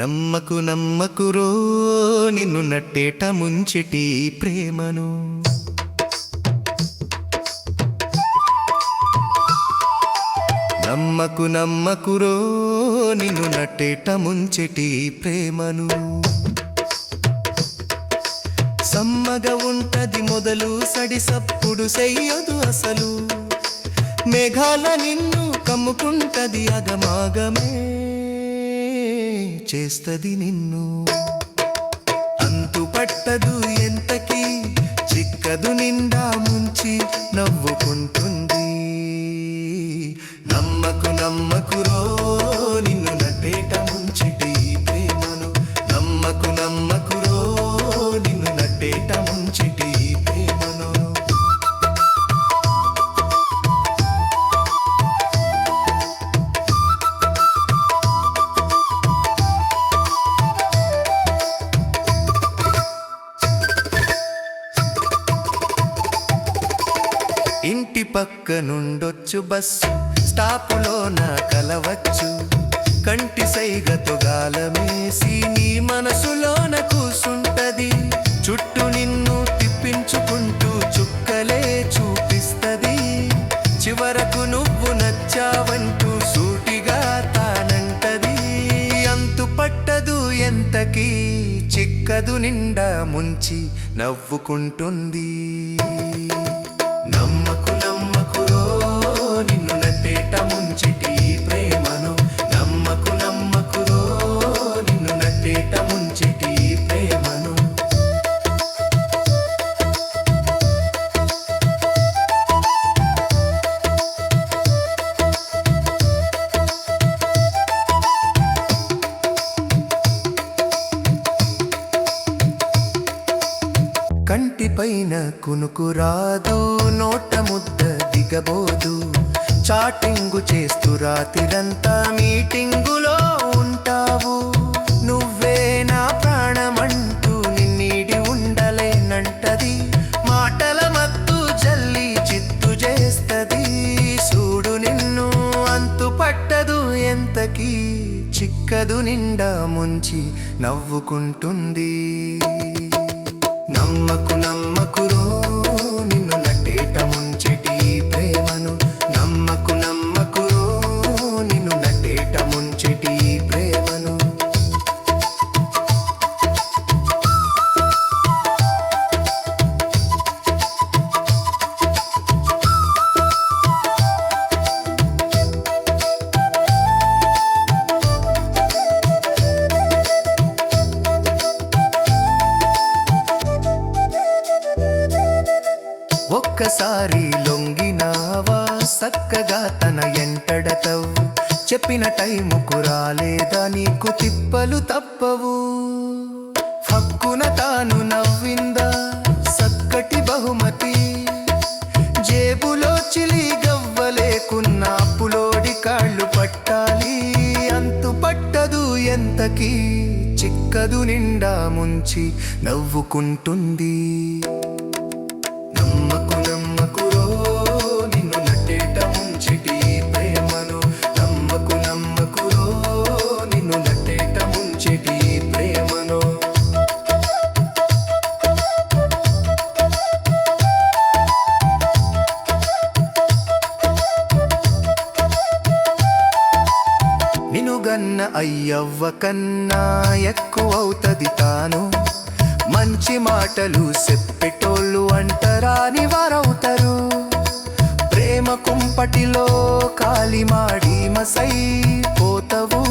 నమ్మకు నమ్మకురో నిన్ను నట్టేట ముంచిటి ప్రేమను. నమ్మకు నమ్మకురో నిన్ను నట్టేట ముంచిటి ప్రేమను. సమ్మగా ఉంటది మొదలు సడిసప్పుడు చెయ్యదు అసలు. మేఘాల నిన్ను కమ్ముకుంటది అగమాగమే చేస్తది నిన్ను. అంతు పట్టదు ఎంతకి చిక్కదు నిండా ముంచి నవ్వుకుంటుంది. నమ్మకు నమ్మకురో నిన్ను నట్టేట ముంచిటి ప్రేమను. నమ్మకు నమ్మకురో నిన్ను నట్టేట ముంచిటి ప్రేమను. ఇంటి పక్క నుండొచ్చు బస్సు స్టాపులోన కలవచ్చు. కంటి సైగతో గాలమేసి నీ మనసులోన కూసుంటది. చుట్టూ నిన్ను తిప్పించుకుంటూ చుక్కలే చూపిస్తది. చివరకు నువ్వు నచ్చావంటూ సూటిగా తానంటది. అంతు పట్టదు ఎంతకీ చిక్కదు నిండా ముంచి నవ్వుకుంటుంది. నమ్మకు నమ్మకురో నిన్ను నట్టేట ముంచిటి ప్రేమను. నమ్మకు నమ్మకురో నిన్ను నట్టేట ముంచిటి ప్రేమను. కంటిపైన కునుకు రాదు, నోట ముద్ద దిగబోదు. చాటింగు చేస్తూ రాత్రిరంతా మీటింగులో ఉంటావు. నువ్వే నా ప్రాణమంటూ నిన్నీడి ఉండలేనంటది. మాటల మత్తు జల్లి చిత్తు చేస్తది. చూడు నిన్ను అంతు పట్టదు ఎంతకీ చిక్కదు నిండా ముంచి నవ్వుకుంటుంది. నమ్మకు నమ్మకురో నిన్ను నట్టేట ముంచిటి ప్రేమను. నమ్మకు నమ్మకురో నిన్ను నట్టేట ముంచిటి ప్రేమను. ఒక్కసారి లొంగినావా సక్కగా తన ఎంటడతవు. చెప్పిన టైముకు రాలేదా నీకు తిప్పలు తప్పవు. హక్కున తాను నవ్విందా సక్కటి బహుమతి. జేబులో చిలి గవ్వలేకున్న అప్పులోడి కాళ్ళు పట్టాలి. అంతు పట్టదు ఎంతకీ చిక్కదు నిండా ముంచి నవ్వుకుంటుంది. నమ్మకు నమ్మకురో నిన్ను నట్టేట ముంచిటి ప్రేమను. నమ్మకు నమ్మకురో నిన్ను నట్టేట ముంచిటి ప్రేమను. నిన్ను గన్న అయ్యవ్వ కన్నా ఎక్కువవుతది తాను. మంచి మాటలు చెప్పేటోళ్ళు అంటరాని వారవుతారు. ప్రేమ కుంపటిలో కాలిమాడి మసై పోతవు.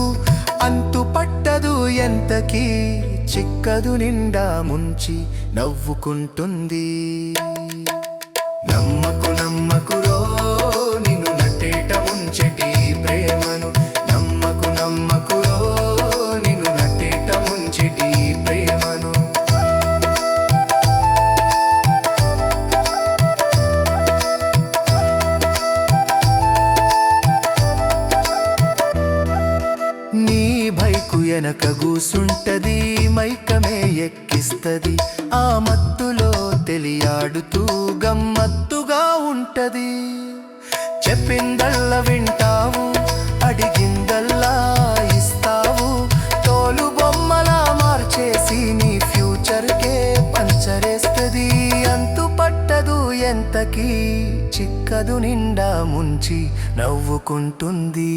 అంతు పట్టదు ఎంతకీ చిక్కదు నిండా ముంచి నవ్వుకుంటుంది. నమ్మకు నమ్మకురో నిన్ను నట్టేట ముంచిటి ప్రేమను. నమ్మకు నమ్మకురో నిన్ను నట్టేట ముంచిటి ప్రేమను. నీ బైకు వెనక కూసుంటది, మైకమే ఎక్కిస్తది. ఆ మత్తులో తెలియాడుతూ గమ్మత్తుగా ఉంటది. చెప్పిందల్లా వింటావు, అడిగిందల్లా ఇస్తావు. తోలుబో చిక్కదు నిండా ముంచి నవ్వుకుంటుంది.